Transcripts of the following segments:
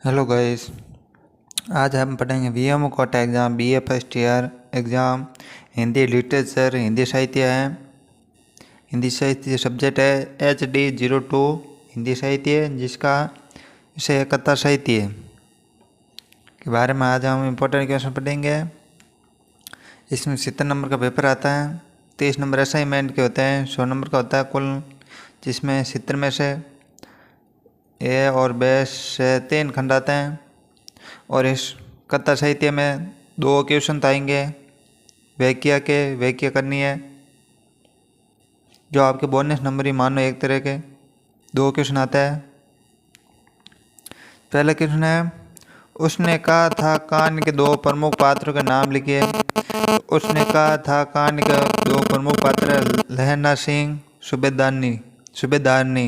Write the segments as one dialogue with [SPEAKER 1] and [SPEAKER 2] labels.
[SPEAKER 1] Hello guys. आज हम पढ़ेंगे VMO Kota exam BA first year exam Hindi literature Hindi साहित्य है। हिंदी साहित्य सब्जेक्ट है HD02 हिंदी साहित्य, जिसका विषय कथा साहित्य के बारे में आज हम इम्पोर्टेंट क्वेश्चन पढ़ेंगे। इसमें 70 नंबर का पेपर आता है, 30 नंबर असाइनमेंट के होते हैं, 100 नंबर का होता है कुल, जिसमें 70 में से ए और बे से 3 खंड आते हैं। और इस कथा साहित्य में 2 क्वेश्चन आएंगे व्याख्या करनी है, जो आपके बोनस नंबर ही मानो एक तरह के 2 क्वेश्चन आता है। पहला क्वेश्चन है, उसने कहा था कहानी के 2 प्रमुख पात्रों के नाम लिखिए। उसने कहा था कहानी के 2 प्रमुख पात्र लहना सिंह सूबेदारनी।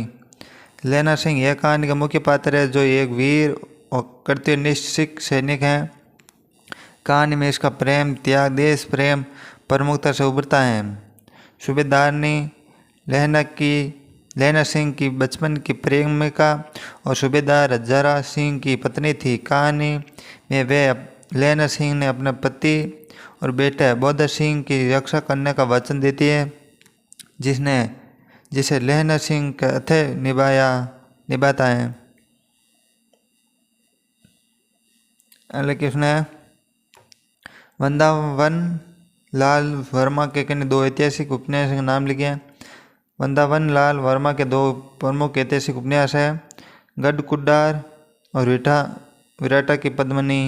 [SPEAKER 1] लहना सिंह यह कहानी का मुख्य पात्र है, जो एक वीर और कर्तव्यनिष्ठ सिख सैनिक हैं। कहानी में इसका प्रेम, त्याग, देश प्रेम प्रमुखता से उभरता है। सूबेदारनी लहना सिंह की बचपन की प्रेमिका और सूबेदार हजारा सिंह की पत्नी थी। कहानी में वे लहना सिंह ने अपने पति और बेटे बोधा सिंह की रक्षा करने का वचन देती है, जिसे लहना सिंह कथे निभाता है। अगला क्वेश्चन है, वृंदावन लाल वर्मा के 2 ऐतिहासिक उपन्यास के नाम लिखे। वृंदावन लाल वर्मा के 2 प्रमुख ऐतिहासिक उपन्यास है, गढ़कुड्डार और विराटा की पद्मिनी।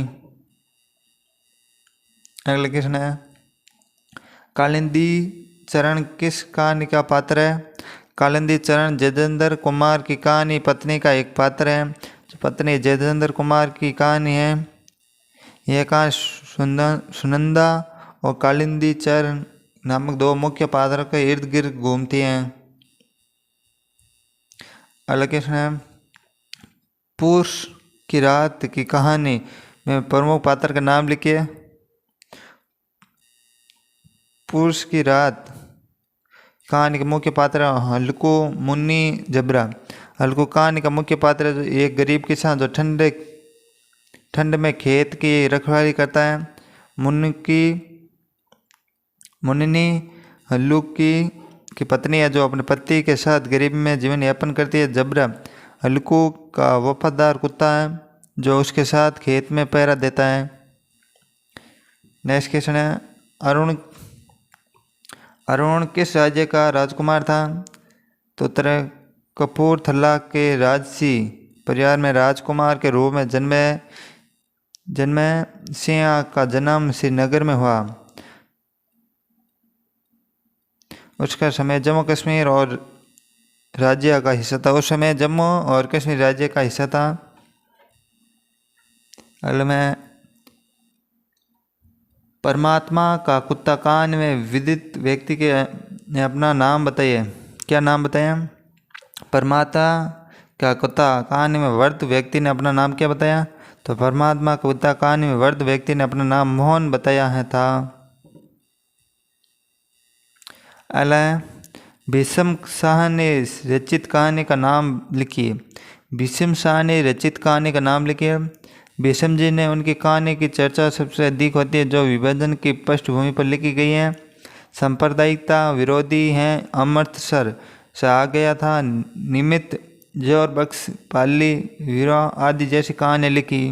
[SPEAKER 1] अगला क्वेश्चन है, कालिंदी चरण किस कहानी का पात्र है। कालिंदी चरण जयेंद्र कुमार की कहानी पत्नी का एक पात्र है। पत्नी जयेंद्र कुमार की कहानी है। यह कहानी सुनंदा और कालिंदी चरण नामक 2 मुख्य पात्रों के इर्द गिर्द घूमती हैं। अगला क्वेश्चन है, पुरुष की रात की कहानी में प्रमुख पात्र का नाम लिखिए। पुरुष की रात कहानी के मुख्य पात्र हल्कू मुन्नी जबरा। हल्कू कहानी का मुख्य पात्र एक गरीब किसान जो ठंड में खेत की रखवाली करता है। मुन्नी हल्लू की पत्नी है, जो अपने पति के साथ गरीबी में जीवन यापन करती है। जबरा हल्कू का वफादार कुत्ता है, जो उसके साथ खेत में पहरा देता है। नेक्स्ट क्वेश्चन है, अरुण किस राज्य का राजकुमार था। तो उत्तर कपूरथला के राजसी परिवार में राजकुमार के रूप में जन्मे। सिंह का जन्म श्रीनगर में हुआ। उसका समय जम्मू कश्मीर और राज्य का हिस्सा था। उस समय जम्मू और कश्मीर राज्य का हिस्सा था। अगले में, परमात्मा का कुत्ता कहानी में विदित व्यक्ति के ने अपना नाम बताइए। क्या नाम बताया। परमात्मा का कुत्ता कहानी में वृद्ध व्यक्ति ने अपना नाम क्या बताया। तो परमात्मा का कुत्ता कहानी में वृद्ध व्यक्ति ने अपना नाम मोहन बताया है था। अगला, भीष्म शाह ने रचित कहानी का नाम लिखिए। भीष्म शाह ने रचित कहानी का नाम लिखिए। भीष्म जी ने उनकी कहानी की चर्चा सबसे अधिक होती है, जो विभाजन की पृष्ठभूमि पर लिखी गई है। सांप्रदायिकता विरोधी हैं। अमृतसर से आ गया था निमित्त, जोर बख्श, पाली वीरा आदि जैसी कहानी लिखी।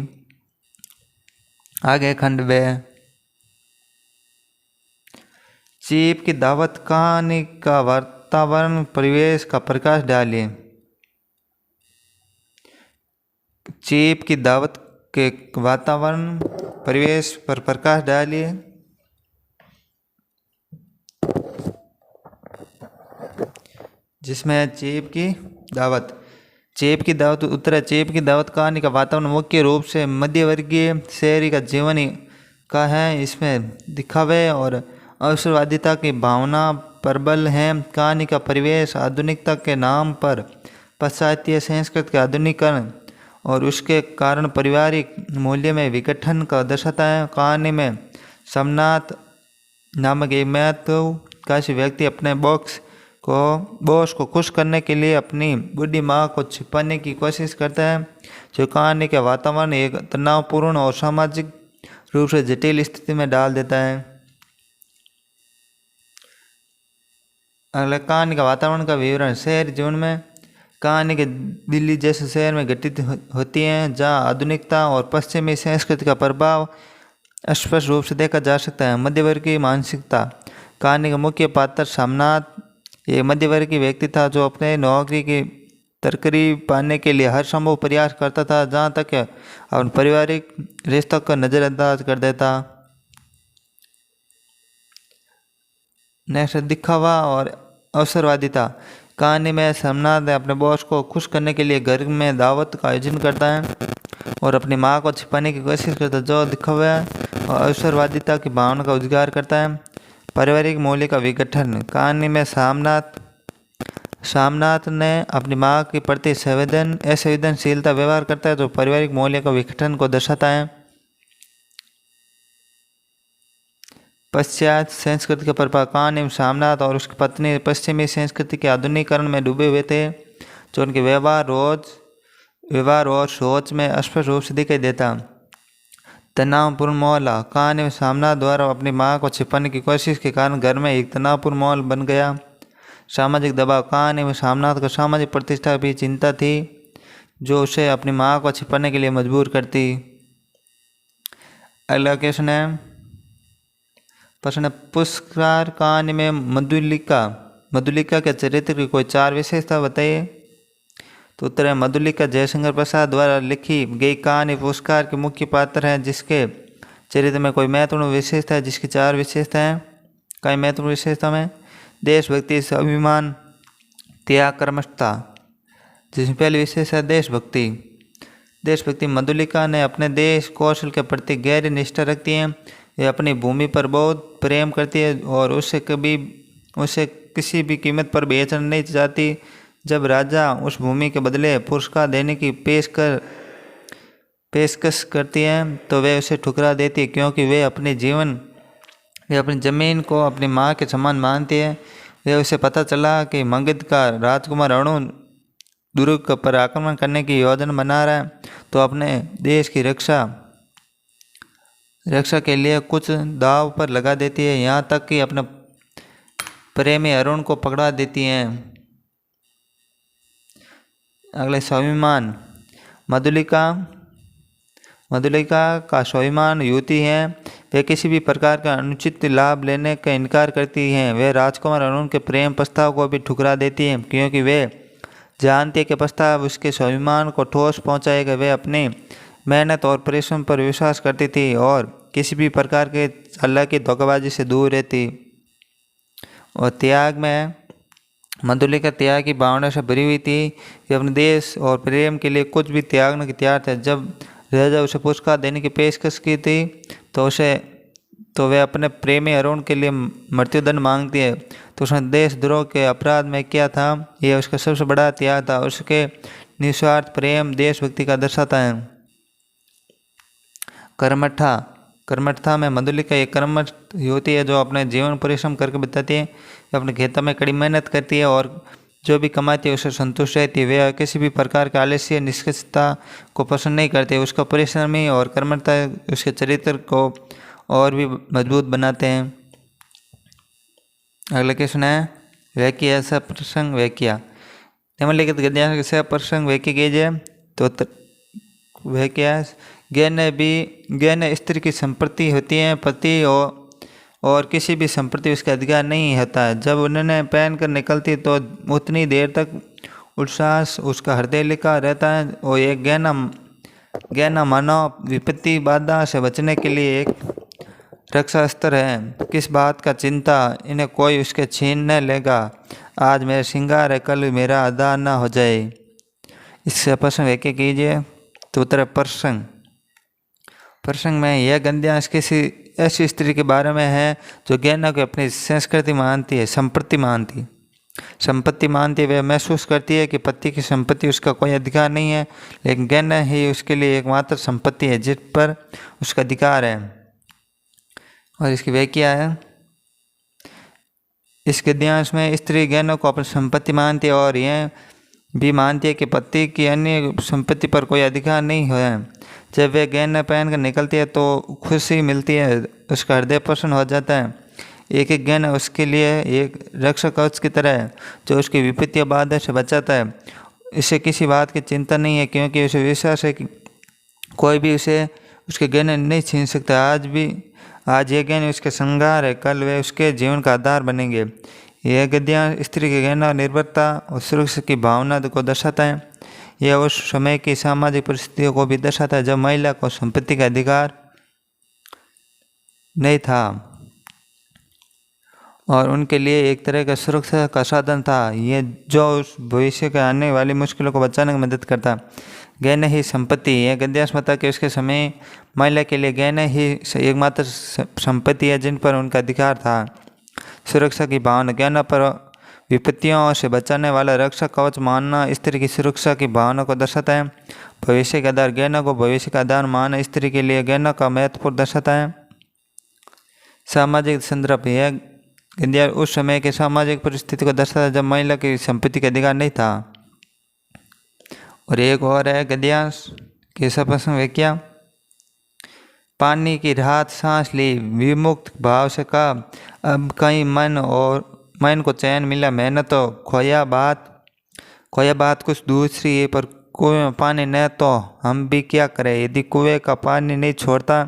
[SPEAKER 1] आगे खंड वे, चीप की दावत कहानी का वातावरण परिवेश का प्रकाश डालिए। चीप की दावत के वातावरण परिवेश पर प्रकाश डालिए। जिसमें चीप की दावत उत्तर है। चीप की दावत कहानी का वातावरण मुख्य रूप से मध्यवर्गीय शहरी का जीवन का है। इसमें दिखावे और अवसरवादिता की भावना प्रबल है। कहानी का परिवेश आधुनिकता के नाम पर पाश्चात्य संस्कृति के आधुनिकीकरण और उसके कारण पारिवारिक मूल्य में विघटन का दर्शाता है। कहानी में सोमनाथ नामक एक महत्वाकांक्षी व्यक्ति अपने बॉक्स बॉस को खुश करने के लिए अपनी बूढ़ी माँ को छिपाने की कोशिश करता है, जो कहानी के वातावरण एक तनावपूर्ण और सामाजिक रूप से जटिल स्थिति में डाल देता है। अगला कहानी का वातावरण का विवरण। शहरी जीवन में कहानी के दिल्ली जैसे शहर में घटित होती हैं, जहाँ आधुनिकता और पश्चिमी संस्कृति का प्रभाव स्पष्ट रूप से देखा जा सकता है। मध्यवर्गीय मानसिकता। कहानी का मुख्य पात्र सोमनाथ एक मध्यवर्गीय व्यक्ति था जो अपने नौकरी की तरक्की पाने के लिए हर संभव प्रयास करता था, जहाँ तक अपने पारिवारिक रिश्तों को नज़रअंदाज कर देता। नेक्स्ट, दिखावा और अवसरवादिता। कहानी में सोमनाथ अपने बॉस को खुश करने के लिए घर में दावत का आयोजन करता है और अपनी माँ को छिपाने की कोशिश करता है, जो दिखावा और अवसरवादिता की भावना का उजागर करता है। पारिवारिक मूल्य का विघटन। कहानी में सोमनाथ ने अपनी माँ के प्रति असंवेदनशीलता व्यवहार करता है, जो पारिवारिक मूल्य का विघटन को दर्शाता है। पश्चात संस्कृति का प्रभाव। कहानी में सोमनाथ और उसकी पत्नी पश्चिमी संस्कृति के आधुनिकीकरण में डूबे हुए थे, जो उनके व्यवहार और सोच में स्पष्ट रूप से दिखाई देता। तनावपूर्ण माहौल। कहानी में सोमनाथ द्वारा अपनी माँ को छिपाने की कोशिश के कारण घर में एक तनावपूर्ण माहौल बन गया। सामाजिक दबाव। कहानी में सोमनाथ को सामाजिक प्रतिष्ठा की चिंता थी, जो उसे अपनी माँ को छिपाने के लिए मजबूर करती। अगला क्वेश्चन है प्रश्न पुरस्कार। कहानी में मधुलिका के चरित्र की कोई 4 विशेषता बताइए। तो उत्तर है मधुलिका जयशंकर प्रसाद द्वारा लिखी गई कहानी पुरस्कार के मुख्य पात्र हैं, जिसके चरित्र में कोई महत्वपूर्ण विशेषता है, जिसकी 4 विशेषता है। कई महत्वपूर्ण विशेषता में देशभक्ति, स्वाभिमान, त्याग, कर्मठता। जिसमें पहली विशेषता है देशभक्ति। मधुलिका ने अपने देश कौशल के प्रति गहरी निष्ठा रखती है। वे अपनी भूमि पर बहुत प्रेम करती है और उसे किसी भी कीमत पर बेचना नहीं चाहती। जब राजा उस भूमि के बदले पुरस्कार देने की पेशकश करती है तो वे उसे ठुकरा देती है, क्योंकि वे अपनी ज़मीन को अपनी माँ के समान मानती है। वे उसे पता चला कि मगध का राजकुमार अणु दुर्ग पर आक्रमण करने की योजना बना रहा है, तो अपने देश की रक्षा के लिए कुछ दाव पर लगा देती है, यहाँ तक कि अपने प्रेमी अरुण को पकड़ा देती हैं। अगले स्वाभिमान। मधुलिका का स्वाभिमान युवती है। वे किसी भी प्रकार का अनुचित लाभ लेने का इनकार करती हैं। वे राजकुमार अरुण के प्रेम प्रस्ताव को भी ठुकरा देती हैं, क्योंकि वे जानती है कि प्रस्ताव उसके स्वाभिमान को ठोस पहुंचाएगा। वे अपनी मेहनत और परिश्रम पर विश्वास करती थी और किसी भी प्रकार के चालाकी धोखेबाजी से दूर रहती। और त्याग में मधुलिका त्याग की भावना से भरी हुई थी। वे अपने देश और प्रेम के लिए कुछ भी त्यागने की तैयार थे। जब राजा उसे पुरस्कार देने की पेशकश की थी तो वे अपने प्रेमी अरुण के लिए मृत्युदंड मांगती है। तो उसने देशद्रोह के अपराध में किया था, यह उसका सबसे बड़ा त्याग था। उसके निस्वार्थ प्रेम देशभक्ति का दर्शाता है। कर्मठता में मधुलिका एक कर्मठ होती है, जो अपने जीवन परिश्रम करके बिताती है। अपने खेतों में कड़ी मेहनत करती है और जो भी कमाती है उससे संतुष्ट रहती है। वे किसी भी प्रकार के आलस्य निष्क्रियता को पसंद नहीं करते। उसका परिश्रमी और कर्मठता उसके चरित्र को और भी मजबूत बनाते हैं। अगला क्वेश्चन है व्याख्या सप्रसंग व्याख्या। निम्नलिखित गद्यांश के सप्रसंग व्याख्या कीजिए। तो व्याख्या गहन स्त्री की संपत्ति होती है, पति और किसी भी संपत्ति उसका अधिकार नहीं होता है। जब उन्हें पहनकर निकलती तो उतनी देर तक उल्लास उसका हृदय लिखा रहता है और एक गहना मानव विपत्ति बाधा से बचने के लिए एक रक्षा अस्त्र है। किस बात का चिंता, इन्हें कोई उसके छीन न लेगा। आज मेरा श्रृंगार है, कल मेरा अदा न हो जाए। इससे प्रश्न व्याख्या कीजिए। तो उत्तर प्रसंग में यह गद्यांश किसी ऐसी स्त्री के बारे में है जो गहना को अपनी संस्कृति मानती है, संपत्ति मानती है। वह महसूस करती है कि पति की संपत्ति उसका कोई अधिकार नहीं है, लेकिन गहना ही उसके लिए एकमात्र संपत्ति है जिस पर उसका अधिकार है। और इसकी व्याख्या है इस गद्यांश में स्त्री गहनों को अपनी संपत्ति मानती है और यह भी मानती है कि पति की अन्य संपत्ति पर कोई अधिकार नहीं है। जब वे गहने पहनकर निकलती है तो खुशी मिलती है, उसका हृदय प्रसन्न हो जाता है। एक एक गहना उसके लिए एक रक्षक कवच की तरह है जो उसकी विपत्ति बाधा से बचाता है। इसे किसी बात की चिंता नहीं है क्योंकि उसे विश्वास है कि कोई भी उसे उसके गहने नहीं छीन सकता। आज ये गहने उसके श्रृंगार है, कल वे उसके जीवन का आधार बनेंगे। यह गद्यांश स्त्री के गहना निर्भरता और सुरक्षा की भावना को दर्शाता है। यह उस समय की सामाजिक परिस्थितियों को भी दर्शाता है जब महिला को संपत्ति का अधिकार नहीं था और उनके लिए एक तरह का सुरक्षा का साधन था, ये जो उस भविष्य के आने वाली मुश्किलों को बचाने में मदद करता। गहने ही संपत्ति। यह गद्यांश मता कि उसके समय महिला के लिए गहने ही एकमात्र संपत्ति है जिन पर उनका अधिकार था। सुरक्षा की भावना। गहनों पर विपत्तियों से बचाने वाला रक्षक कवच मानना स्त्री की सुरक्षा की भावना को दर्शाता है। भविष्य का आधार। गहनों को भविष्य का आधार मानना स्त्री के लिए गहनों का महत्वपूर्ण दर्शाता है। सामाजिक संदर्भ। यह गद्यांश उस समय के सामाजिक परिस्थिति को दर्शाता है जब महिला की संपत्ति का अधिकार नहीं था। और एक और है गद्यांश कैसा प्रसंग व्याख्या। पानी की राहत सांस ली, विमुक्त भाव से कहा, अब कहीं मन को चैन मिला। मैंने तो खोया बात कुछ दूसरी है, पर कुएं में पानी न तो हम भी क्या करें। यदि कुएं का पानी नहीं छोड़ता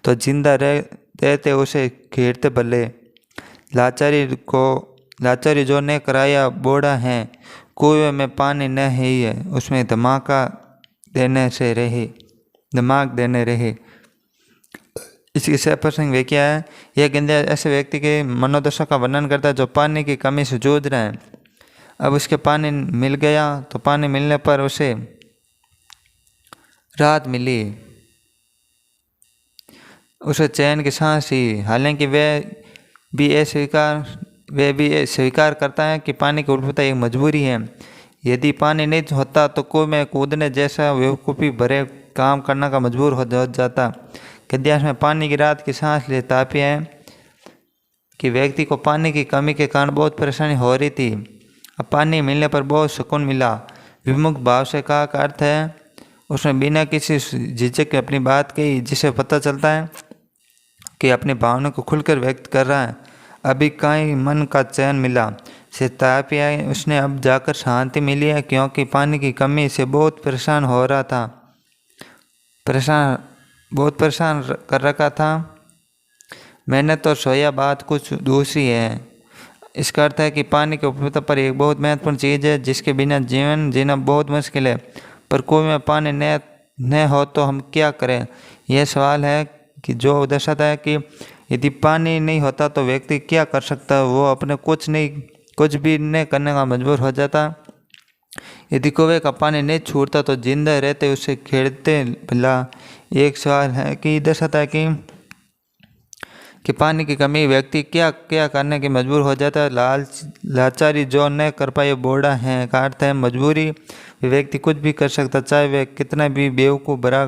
[SPEAKER 1] तो जिंदा रहते उसे घेरते भले। लाचारी जो ने कराया बोड़ा है, कुएं में पानी न ही है, उसमें दिमाग देने रहे। इसकी सप्रसंग व्याख्या है। यह गद्यांश ऐसे व्यक्ति के मनोदशा का वर्णन करता है जो पानी की कमी से जूझ रहे हैं। अब उसके पानी मिल गया तो पानी मिलने पर उसे राहत मिली, उसे चैन की सांस ही। हालांकि वे भी स्वीकार करता है कि पानी की उपलब्धता एक मजबूरी है। यदि पानी नहीं होता तो कुएं में कूदने जैसा बेवकूफ़ी भरे काम करने का मजबूर हो जाता। गद्यांश में पानी की राहत की सांस ले तात्पर्य है कि व्यक्ति को पानी की कमी के कारण बहुत परेशानी हो रही थी, अब पानी मिलने पर बहुत सुकून मिला। विमुक्त भाव से कहा का अर्थ है उसने बिना किसी झिझक के अपनी बात कही, जिसे पता चलता है कि अपनी भावना को खुलकर व्यक्त कर रहा है। अभी कहीं मन का चैन मिला से तात्पर्य है उसने अब जाकर शांति मिली है क्योंकि पानी की कमी से बहुत परेशान हो रहा था, बहुत परेशान कर रखा था। मैंने तो सोया बात कुछ दूसरी है। इसका अर्थ है कि पानी की उपलब्धता पर एक बहुत महत्वपूर्ण चीज़ है जिसके बिना जीवन जीना बहुत मुश्किल है, पर कुएं में पानी न हो तो हम क्या करें। यह सवाल है कि जो दर्शाता है कि यदि पानी नहीं होता तो व्यक्ति क्या कर सकता है। वो अपने कुछ भी न करने का मजबूर हो जाता। यदि कुएं का पानी नहीं छूटता तो जिंदा रहते उसे खेड़ते भला। एक सवाल है कि दर्शाता है कि पानी की कमी व्यक्ति क्या करने की मजबूर हो जाता है। लाचारी जो न कर पाए बोड़ा है का अर्थ है मजबूरी। व्यक्ति कुछ भी कर सकता, चाहे वह कितना भी बेवकूफ़ भरा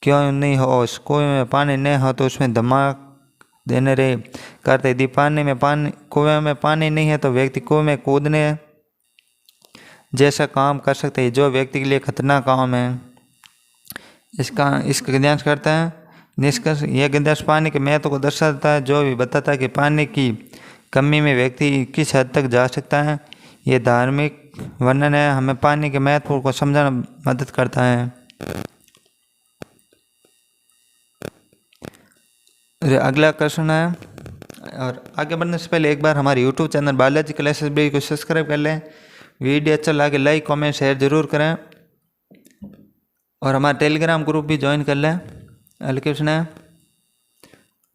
[SPEAKER 1] क्यों नहीं हो। कुएं में पानी न हो तो उसमें दिमाग देने रहे का अर्थ है यदि कुएं में पानी नहीं है तो व्यक्ति कुएं में कूदने जैसा काम कर सकते हैं जो व्यक्ति के लिए खतरनाक काम है। इसका गद्यांश करते हैं निष्कर्ष। यह गद्यांश पानी के महत्व को दर्शाता है जो भी बताता है कि पानी की कमी में व्यक्ति किस हद तक जा सकता है। यह धार्मिक वर्णन है, हमें पानी के महत्व को समझाना मदद करता है। अगला क्वेश्चन है, और आगे बढ़ने से पहले एक बार हमारे YouTube चैनल बालाजी क्लासेस भी को सब्सक्राइब कर लें। वीडियो अच्छा लगे लाइक कमेंट शेयर जरूर करें और हमारा टेलीग्राम ग्रुप भी ज्वाइन कर लें। अगला क्वेश्चन है,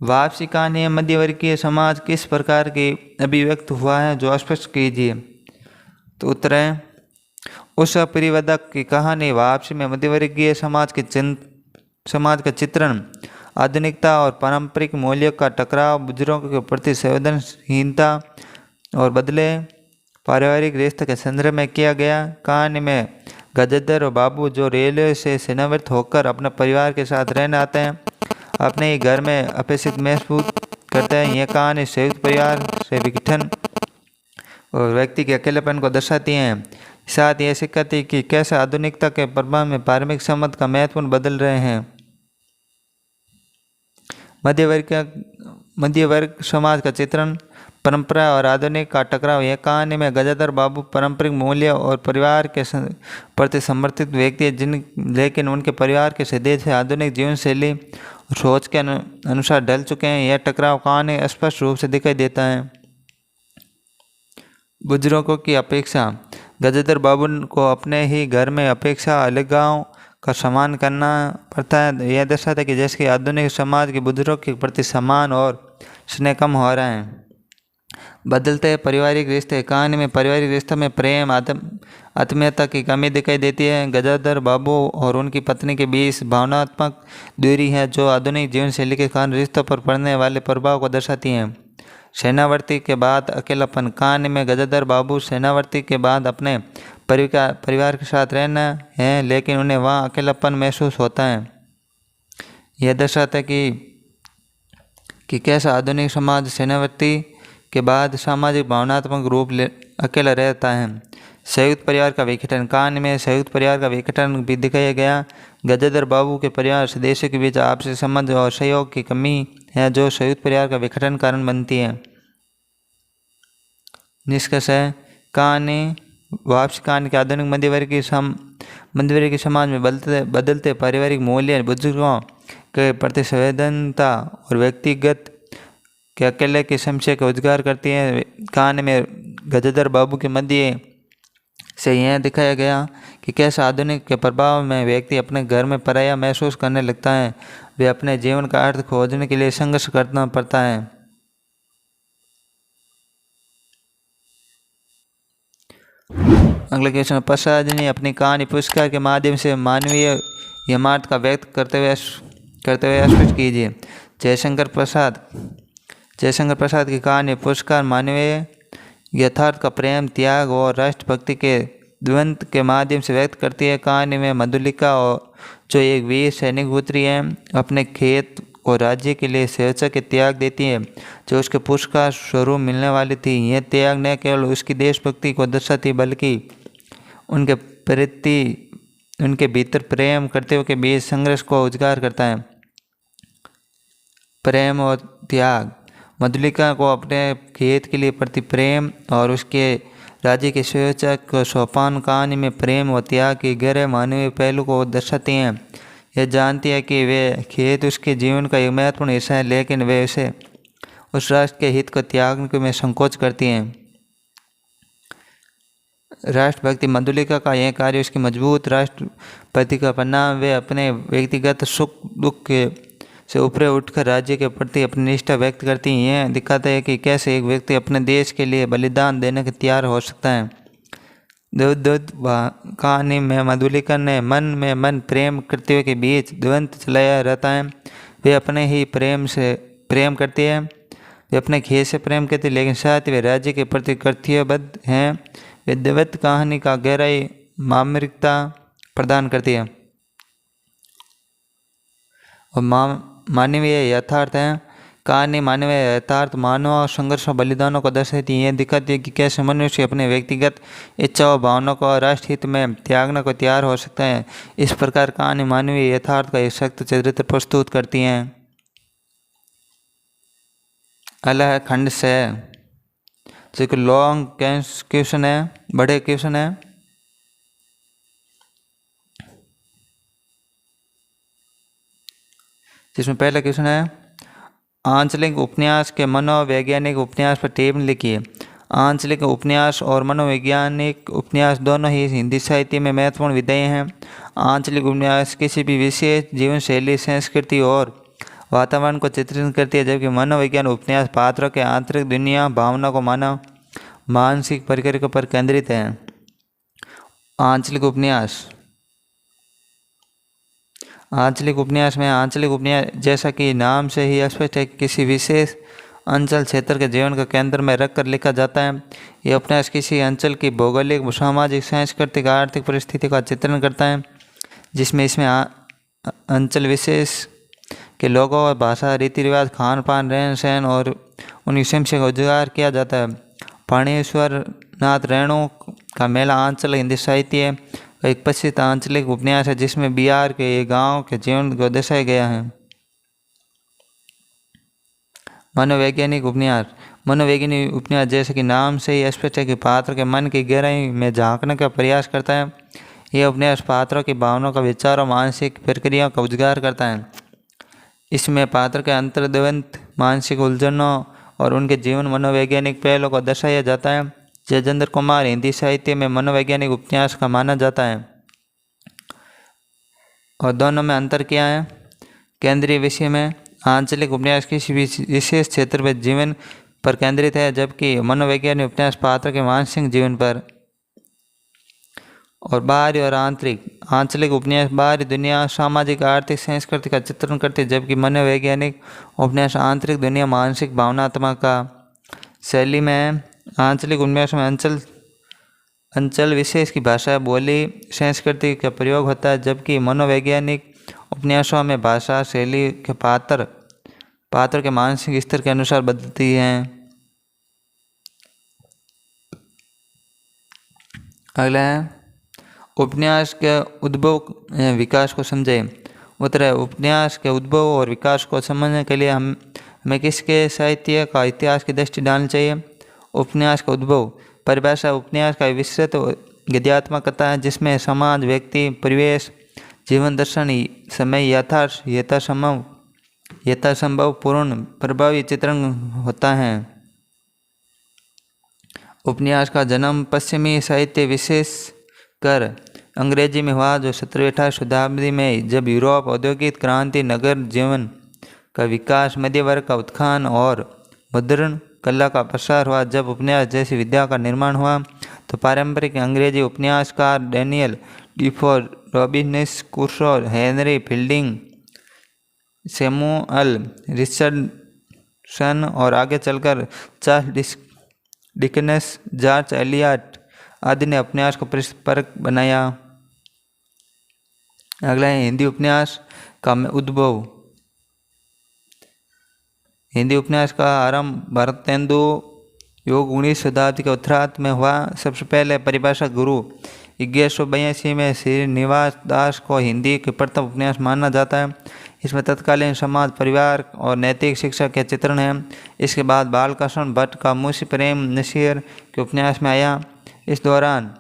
[SPEAKER 1] वापसी कहानी मध्यवर्गीय समाज किस प्रकार की अभिव्यक्त हुआ है जो स्पष्ट कीजिए। तो उत्तर है उस परिवर्तक की कहानी वापसी में मध्यवर्गीय समाज का चित्रण, आधुनिकता और पारंपरिक मूल्यों का टकराव, बुजुर्गों के प्रति संवेदनहीनता और बदले पारिवारिक रिश्ते के संदर्भ में किया गया। कहानी में गजेंद्र और बाबू जो रेलवे से सेवानिवृत्त होकर अपने परिवार के साथ रहने आते हैं, अपने ही घर में अपेक्षित महसूस करते हैं। यह कहानी संयुक्त परिवार से विघटन और व्यक्ति के अकेलेपन को दर्शाती हैं। साथ ये सिखाती है कि कैसे आधुनिकता के प्रभाव में पारंपरिक संबंध का महत्वपूर्ण बदल रहे हैं। मध्य वर्ग समाज का चित्रण, परंपरा और आधुनिक का टकराव। यह कहानी में गजाधर बाबू पारंपरिक मूल्य और परिवार के प्रति समर्पित व्यक्ति है, लेकिन उनके परिवार के सदस्य आधुनिक जीवन शैली और सोच के अनुसार ढल चुके हैं। यह टकराव कहानी स्पष्ट रूप से दिखाई देता है। बुजुर्गों की अपेक्षा। गजाधर बाबू को अपने ही घर में अपेक्षा अलगाव का सम्मान करना पड़ता है। यह दर्शाता है कि जैसे कि आधुनिक समाज के बुजुर्गों के प्रति सम्मान और स्नेह कम हो रहा है। बदलते पारिवारिक रिश्ते। कहानी में पारिवारिक रिश्तों में प्रेम आत्मीयता की कमी दिखाई देती है। गजाधर बाबू और उनकी पत्नी के बीच भावनात्मक दूरी है जो आधुनिक जीवन शैली के कारण रिश्तों पर पड़ने वाले प्रभाव को दर्शाती है। सेनावर्ती के बाद अकेलापन। कहानी में गजाधर बाबू सेनावर्ती के बाद अपने परिवार के साथ रहना है, लेकिन उन्हें वहाँ अकेलापन महसूस होता है। यह दर्शाता है कि कैसा आधुनिक समाज सेनावर्ती के बाद सामाजिक भावनात्मक रूप अकेला रहता है। संयुक्त परिवार का विघटन। कहानी में संयुक्त परिवार का विघटन भी दिखाया गया। गजाधर बाबू के परिवार सदस्यों के बीच आपसी संबंध और सहयोग की कमी है जो संयुक्त परिवार का विघटन कारण बनती है। निष्कर्ष है, कहानी वापसी कहानी के आधुनिक मध्यवर्गीय समाज में बदलते पारिवारिक मूल्य, बुजुर्गों के प्रति संवेदनता और व्यक्तिगत के अकेले की समस्या का उजागर करती है। कहानी में गजाधर बाबू के मध्य से यह दिखाया गया कि कैसे आधुनिक के प्रभाव में व्यक्ति अपने घर में पराया महसूस करने लगता है। वे अपने जीवन का अर्थ खोजने के लिए संघर्ष करना पड़ता है। अगला क्वेश्चन। प्रसाद ने अपनी कहानी पुरस्कार के माध्यम से मानवीय यथार्थ का व्यक्त करते हुए स्पष्ट कीजिए। जयशंकर प्रसाद की कहानी पुरस्कार मानवीय यथार्थ का प्रेम, त्याग और राष्ट्रभक्ति के द्वंद्व के माध्यम से व्यक्त करती है। कहानी में मधुलिका और जो एक वीर सैनिक पुत्री है, अपने खेत और राज्य के लिए स्वेच्छा के त्याग देती है जो उसके पुरस्कार स्वरूप मिलने वाली थी। यह त्याग न केवल उसकी देशभक्ति को दर्शाती बल्कि उनके प्रति उनके भीतर प्रेम करते हुए के बीच संघर्ष को उजागर करता है। प्रेम और त्याग। मधुलिका को अपने खेत के लिए प्रति प्रेम और उसके राज्य की स्वेच्छा को सोपान कहानी में प्रेम और त्याग के गहरे मानवीय पहलू को दर्शाती हैं। यह जानती है कि वे खेत उसके जीवन का एक महत्वपूर्ण हिस्सा है, लेकिन वे उसे उस राष्ट्र के हित को त्यागने में संकोच करती हैं। राष्ट्रभक्ति। मधुलिका का यह कार्य उसकी मजबूत राष्ट्रभक्ति का परिणाम। वे अपने व्यक्तिगत सुख दुख से ऊपर उठकर राज्य के प्रति अपनी निष्ठा व्यक्त करती हैं। यह दिखाता है कि कैसे एक व्यक्ति अपने देश के लिए बलिदान देने के तैयार हो सकता है। कहानी में मधुलिका ने मन प्रेम करते हुए के बीच द्वंद्व चलाया रहता है। वे अपने ही प्रेम से प्रेम करती है, वे अपने खेत से प्रेम करती है, लेकिन साथ वे राज्य के प्रति कर्तव्यबद्ध हैं। वे द्वंद्व कहानी का गहराई मार्मिकता प्रदान करती है। और मानवीय यथार्थ है। कहानी मानवीय यथार्थ, मानव संघर्ष और बलिदानों को दर्शाती है। यह दिखाती है कि कैसे मनुष्य अपने व्यक्तिगत इच्छाओं भावनाओं को राष्ट्रहित में त्यागने को तैयार हो सकता है। इस प्रकार कहानी मानवीय यथार्थ का एक सख्त चरित्र प्रस्तुत करती है। अगला खंड से जो कि लॉन्ग क्वेश्चन है, बड़े क्वेश्चन है। जिसमें पहला क्वेश्चन है, आंचलिक उपन्यास के मनोवैज्ञानिक उपन्यास पर टिप्पणी लिखिए। आंचलिक उपन्यास और मनोवैज्ञानिक उपन्यास दोनों ही हिंदी साहित्य में महत्वपूर्ण विधाएं हैं। आंचलिक उपन्यास किसी भी विशेष जीवन शैली, संस्कृति और वातावरण को चित्रित करती है, जबकि मनोविज्ञान उपन्यास पात्रों के आंतरिक दुनिया, भावना को मानव मानसिक प्रक्रिया पर केंद्रित है। आंचलिक उपन्यास में आंचलिक उपन्यास जैसा कि नाम से ही स्पष्ट है कि किसी विशेष अंचल क्षेत्र के जीवन को केंद्र में रखकर लिखा जाता है। यह उपन्यास किसी अंचल की भौगोलिक, सामाजिक, सांस्कृतिक, आर्थिक परिस्थिति का चित्रण करता है, जिसमें इसमें अंचल विशेष के लोगों और भाषा, रीति रिवाज, खान पान, रहन सहन और उनकी समस्या का उजागर किया जाता है। फणीश्वर नाथ रेणु का मेला आंचल हिंदी साहित्य का एक प्रसिद्ध आंचलिक उपन्यास है जिसमें बिहार के गांव के जीवन को दर्शाया गया है। मनोवैज्ञानिक उपन्यास। मनोवैज्ञानिक उपन्यास जैसे कि नाम से ही स्पष्ट है कि पात्र के मन की गहराई में झांकने का प्रयास करता है। यह उपन्यास पात्रों की भावनाओं का विचार और मानसिक प्रक्रियाओं का उजागर करता है। इसमें पात्र के अंतर्द्वंद, मानसिक उलझनों और उनके जीवन मनोवैज्ञानिक पहलुओं को दर्शाया जाता है। जयचंद्र कुमार हिंदी साहित्य में मनोवैज्ञानिक उपन्यास का माना जाता है। और दोनों में अंतर क्या है? केंद्रीय विषय में आंचलिक उपन्यास किसी विशेष क्षेत्र में जीवन पर केंद्रित है, जबकि मनोवैज्ञानिक उपन्यास पात्र के मानसिक जीवन पर। और बाहरी और आंतरिक। आंचलिक उपन्यास बाहरी दुनिया, सामाजिक, आर्थिक, संस्कृति का चित्रण करते हैं, जबकि मनोवैज्ञानिक उपन्यास आंतरिक दुनिया, मानसिक, भावनात्मक का शैली में। आंचलिक उपन्यास में अंचल विशेष की भाषा, बोली, संस्कृति का प्रयोग होता है, जबकि मनोवैज्ञानिक उपन्यासों में भाषा शैली के पात्र के मानसिक स्तर के अनुसार बदलती हैं। अगला है उपन्यास के उद्भव विकास को समझें। उत्तर है उपन्यास के उद्भव और विकास को समझने के लिए हमें किसके साहित्य का इतिहास की दृष्टि डालनी चाहिए। उपन्यास का उद्भव। परिभाषा। उपन्यास का विस्तृत गद्यात्मक कथा है जिसमें समाज, व्यक्ति, परिवेश, जीवन दर्शन, समय, यथासंभव पूर्ण प्रभावी चित्रण होता है। उपन्यास का जन्म पश्चिमी साहित्य विशेषकर अंग्रेजी में हुआ, जो 17वीं-18वीं शताब्दी में, जब यूरोप औद्योगिक क्रांति, नगर जीवन का विकास, मध्य वर्ग का उत्थान और मॉडर्न कला का प्रसार हुआ। जब उपन्यास जैसी विद्या का निर्माण हुआ तो पारंपरिक अंग्रेजी उपन्यासकार Daniel डिफो, Robins Crusoe, Henry fielding, Samuel Richardson और आगे चलकर चार्ल्स डिकेंस, जॉर्ज एलियट आदि ने उपन्यास को परिष्कृत बनाया। अगला है हिंदी उपन्यास का उद्भव। हिंदी उपन्यास का आरंभ भारतेंदु युग 19वीं शताब्दी के उत्तरार्ध में हुआ। सबसे पहले परिभाषा गुरु 1182 में श्रीनिवास दास को हिंदी के प्रथम उपन्यास माना जाता है। इसमें तत्कालीन समाज, परिवार और नैतिक शिक्षा के चित्रण हैं। इसके बाद बालकृष्ण भट्ट का मुंशी प्रेम नसीर के उपन्यास में आया। इस दौरान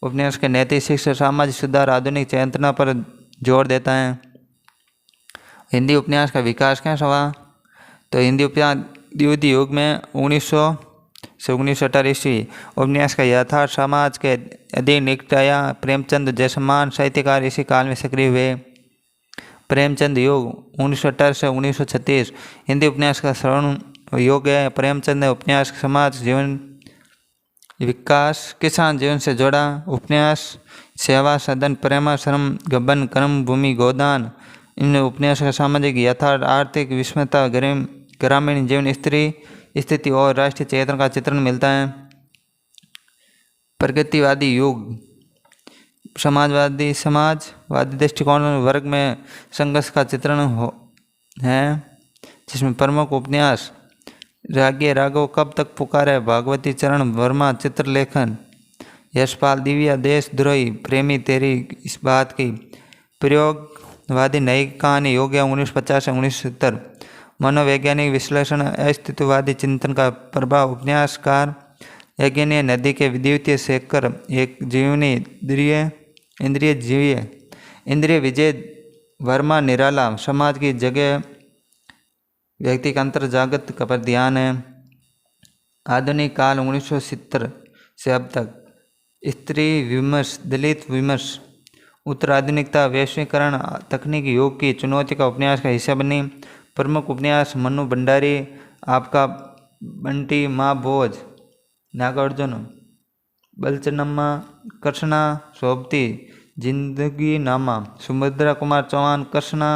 [SPEAKER 1] उपन्यास के नैतिक शिक्षा, सामाजिक सुधार, आधुनिक चेतना पर जोर देता है। हिंदी उपन्यास का विकास कैसे हुआ? तो हिंदी उपन्यास द्वितीय युग में 1900 से 1918 ईस्वी उपन्यास का यथार्थ समाज के अधिक निकट आया। प्रेमचंद जैसे महान साहित्यकार इसी काल में सक्रिय हुए। प्रेमचंद युग 1918 से 1936 हिंदी उपन्यास का स्वर्ण युग है। प्रेमचंद ने उपन्यास समाज, जीवन, विकास, किसान जीवन से जोड़ा। उपन्यास सेवा सदन, प्रेमाश्रम, गबन, कर्म भूमि, गोदान, इन उपन्यास का सामाजिक यथार्थ, आर्थिक विषमता, ग्रामीण जीवन, स्त्री स्थिति और राष्ट्रीय चेतना का चित्रण मिलता है। प्रगतिवादी युग समाजवादी दृष्टिकोण वर्ग में संघर्ष का चित्रण है, जिसमें प्रमुख उपन्यास राग्य राघव, कब तक पुकारे, भागवती चरण वर्मा चित्रलेखन, यशपाल दिव्या, देशद्रोही, प्रेमी तेरी इस बात की, प्रयोगवादी नई कहानी योग्य 1950 से 1970, मनोवैज्ञानिक विश्लेषण, अस्तित्ववादी चिंतन का प्रभाव, उपन्यासकार यज्ञनीय नदी के द्वितीय शेखर, एक जीवनी इंद्रिय विजय वर्मा निराला, समाज की जगह व्यक्ति का अंतर जागत का पर ध्यान है। आधुनिक काल 1970 से अब तक, स्त्री विमर्श, दलित विमर्श, उत्तर आधुनिकता, वैश्वीकरण, तकनीकी युग की चुनौती का उपन्यास का हिस्सा बनी। प्रमुख उपन्यास मनु भंडारी, आपका बंटी, माँ भोज, नागार्जुन, बलचनम्मा, कृष्णा, सोबती, जिंदगी नामा, सुभद्रा कुमार चौहान, कृष्णा,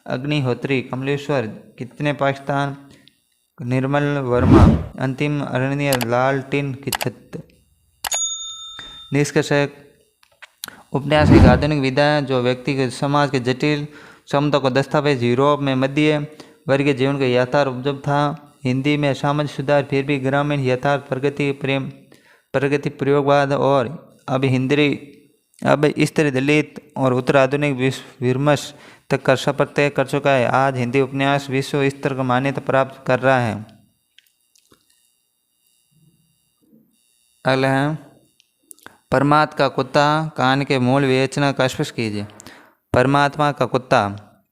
[SPEAKER 1] अग्निहोत्री, कमलेश्वर, कितने पाकिस्तान, निर्मल वर्मा, अंतिम अरण्य, लालटीन की छत। निष्कर्ष उपन्यास एक आधुनिक विधा है जो व्यक्ति के समाज के जटिल क्षमता को दस्तावेज। यूरोप में मध्य वर्गीय जीवन का यथार्थ उपजब था। हिंदी में सामाजिक सुधार, फिर भी ग्रामीण यथार्थ, प्रगति, प्रगति प्रयोगवाद और अब स्त्री दलित और उत्तर आधुनिक विमर्श तक का सफर तय कर चुका है। आज हिंदी उपन्यास विश्व स्तर का मान्यता प्राप्त कर रहा है। अगला है परमात्मा का कुत्ता कहानी के मूल विवेचना का स्पष्ट कीजिए। परमात्मा का कुत्ता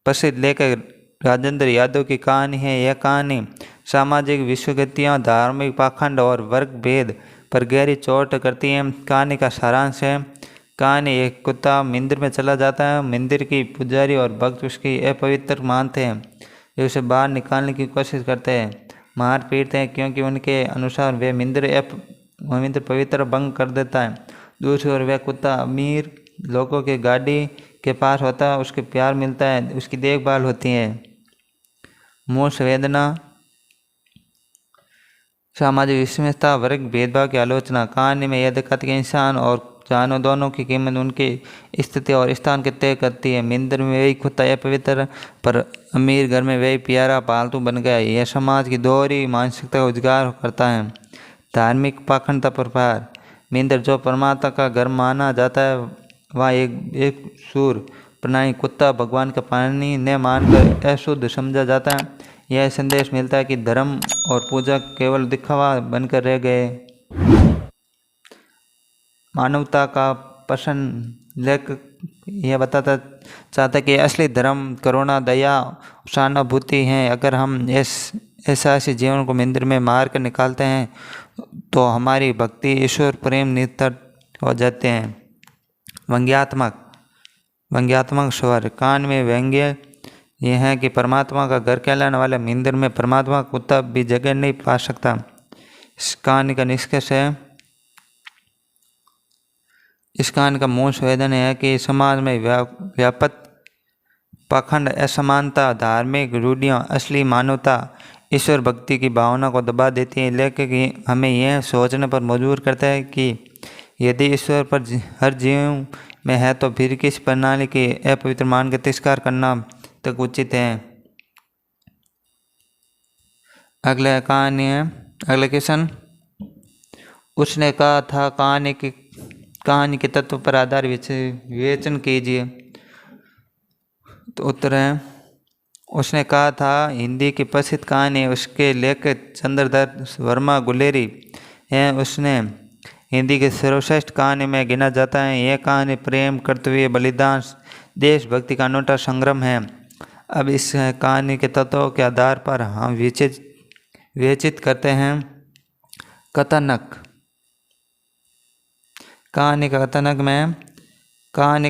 [SPEAKER 1] प्रसिद्ध लेखक राजेंद्र यादव की कहानी है। यह कहानी सामाजिक विसंगतियों, धार्मिक पाखंड और वर्ग भेद पर गहरी चोट करती है। कहानी का सारांश है, कहानी एक कुत्ता मंदिर में चला जाता है। मंदिर की पुजारी और भक्त उसकी अपवित्र मानते हैं, वे उसे बाहर निकालने की कोशिश करते हैं, मार पीटते हैं, क्योंकि उनके अनुसार वे मंदिर पवित्र भंग कर देता है। दूसरी ओर वह कुत्ता अमीर लोगों के गाड़ी के पास होता है, उसके प्यार मिलता है, उसकी देखभाल होती है। मूल संवेदना सामाजिक विषमता, वर्ग भेदभाव की आलोचना। कहानी में यह दिखाती है कि इंसान और जानवर दोनों की कीमत उनकी स्थिति और स्थान के तय करती है। मंदिर में वही कुत्ता अपवित्र, पर अमीर घर में वही प्यारा पालतू बन गया। यह समाज की दोहरी मानसिकता का उजागर करता है। धार्मिक पाखंडता प्रभार। मंदिर जो परमात्मा का घर माना जाता है, वहाँ एक सूर प्राणी कुत्ता भगवान का पानी न मानकर अशुद्ध समझा जाता है। यह संदेश मिलता है कि धर्म और पूजा केवल दिखावा बनकर रह गए। मानवता का प्रश्न। लेखक यह बताता चाहता है कि असली धर्म करुणा, दया, सहानुभूति है। अगर हम ऐसे जीवन को मंदिर में मार कर निकालते हैं तो हमारी भक्ति, ईश्वर प्रेम नितर हो जाते हैं। व्यंग्यात्मक स्वर। कान में व्यंग्य यह है कि परमात्मा का घर कहलाने वाले मंदिर में परमात्मा का कुत्ता भी जगह नहीं पा सकता। इस कहानी का निष्कर्ष है, इस कहानी का मूल संवेदन है कि समाज में व्यापक पाखंड, असमानता, धार्मिक रूढ़ियाँ असली मानवता, ईश्वर भक्ति की भावना को दबा देती है। लेकिन हमें यह सोचने पर मजबूर करता है कि यदि ईश्वर पर हर जीव में है तो फिर किस प्रणाली के अपवित्र मान का तिरस्कार करना तक उचित है। अगला कहानी है, अगला क्वेश्चन। उसने कहा था कहानी के तत्व पर आधारित विवेचन कीजिए। तो उत्तर है, उसने कहा था हिंदी की प्रसिद्ध कहानी, उसके लेखक चंद्रदत्त वर्मा गुलेरी हैं। उसने हिंदी के सर्वश्रेष्ठ कहानी में गिना जाता है। यह कहानी प्रेम, कर्तव्य, बलिदान, देशभक्ति का अनूठा संग्राम है। अब इस कहानी के तत्वों के आधार पर हम विवेचित करते हैं। कथानक। कहानी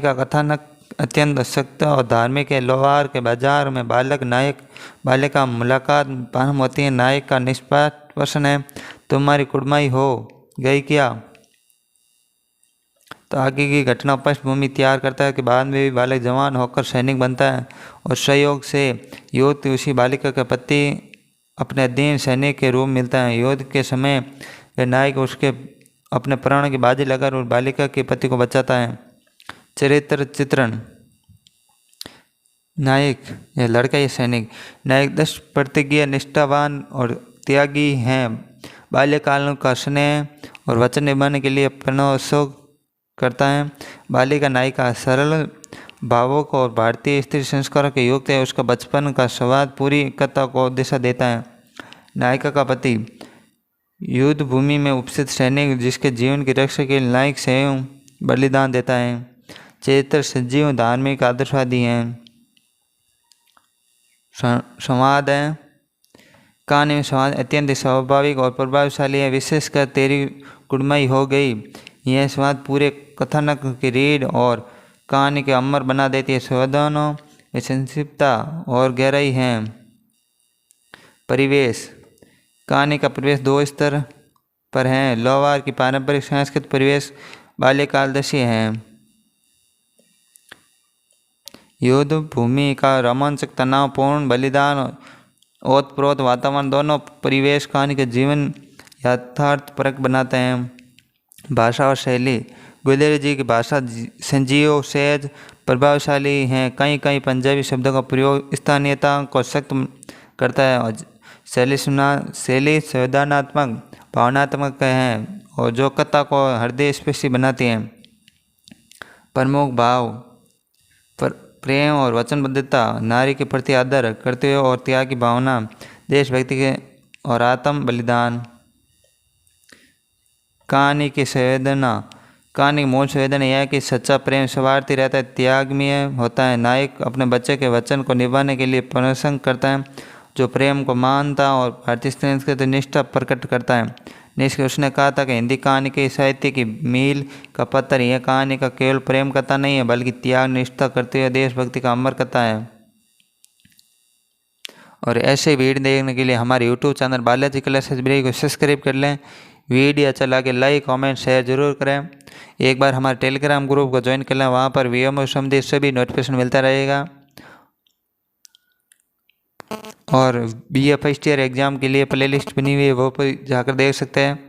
[SPEAKER 1] का कथानक अत्यंत सख्त और धार्मिक है। लोहार के बाजार में बालिका मुलाकात प्रारंभ होती है। नायक का निष्पाप प्रश्न है, तुम्हारी कुड़माई हो गई क्या? तो आगे की घटना पृष्ठभूमि तैयार करता है कि बाद में भी बालक जवान होकर सैनिक बनता है और संयोग से युद्ध उसी बालिका का पति अपने अधीन सैनिक के रूप मिलता है। युद्ध के समय वह नायक उसके अपने प्राण की बाजी लगाकर उस बालिका के पति को बचाता है। चरित्र चित्रण। नायक, यह लड़का, यह सैनिक। नायक 10 प्रतिज्ञा, निष्ठावान और त्यागी हैं। बाल्यकाल का स्नेह और वचन निभाने के लिए प्रणव करता है। बालिका नायिका सरल भावुक और भारतीय स्त्री संस्कारों के युक्त है। उसका बचपन का स्वाद पूरी कथा को दिशा देता है। नायिका का पति युद्ध भूमि में उपस्थित सैनिक, जिसके जीवन की रक्षा के लिए नायक स्वयं बलिदान देता है। चरित्र सजीव, धार्मिक, आदर्शवादी हैं। संवाद है। कहानी में संवाद अत्यंत स्वाभाविक और प्रभावशाली है, विशेषकर तेरी कुड़माई हो गई। यह संवाद पूरे कथानक की रीढ़ और कहानी के अमर बना देती है। संवादों में संक्षिप्तता और गहराई है। परिवेश। कहानी का परिवेश 2 स्तर पर है। लोहार की पारंपरिक सांस्कृतिक परिवेश बाल्यकालदशी है। युद्ध भूमि का रोमांचक, तनावपूर्ण, बलिदान, ओतप्रोत वातावरण, दोनों परिवेश कहानी के जीवन यथार्थपरक बनाते हैं। भाषा और शैली। गुलेरी जी की भाषा संजीव, सहज, प्रभावशाली है। कई पंजाबी शब्दों का प्रयोग स्थानीयता को सख्त करता है। शैली संवेदनात्मक, भावनात्मक है और जो कथा को हृदय स्पर्शी बनाती हैं। प्रमुख भाव पर प्रेम और वचनबद्धता, नारी के प्रति आदर, कर्तव्य और त्याग की भावना, देशभक्ति के और आत्म बलिदान। कहानी की संवेदना, कहानी की मूल संवेदना यह है कि सच्चा प्रेम स्वार्थी रहता है, त्यागनीय होता है। नायक अपने बच्चे के वचन को निभाने के लिए प्रसंग करता है, जो प्रेम को मानता और भारतीय संस्कृति निष्ठा प्रकट करता है। निष्कर्ष उसने कहा था कि हिंदी कहानी के साहित्य की मील का पत्थर यह कहानी का केवल प्रेम कथा नहीं है, बल्कि त्याग, निष्ठा, कर्तव्य, देशभक्ति का अमर कथा है। और ऐसे वीडियो देखने के लिए हमारे YouTube channel Balaji classes break को सब्सक्राइब कर लें। वीडियो अच्छा लगे लाइक कमेंट शेयर जरूर करें। एक बार हमारे टेलीग्राम ग्रुप को ज्वाइन कर लें, वहाँ पर वीएमओ संबंधित सभी नोटिफिकेशन मिलता रहेगा। और बीए फर्स्ट ईयर एग्ज़ाम के लिए प्लेलिस्ट बनी हुई है, वो पर जाकर देख सकते हैं।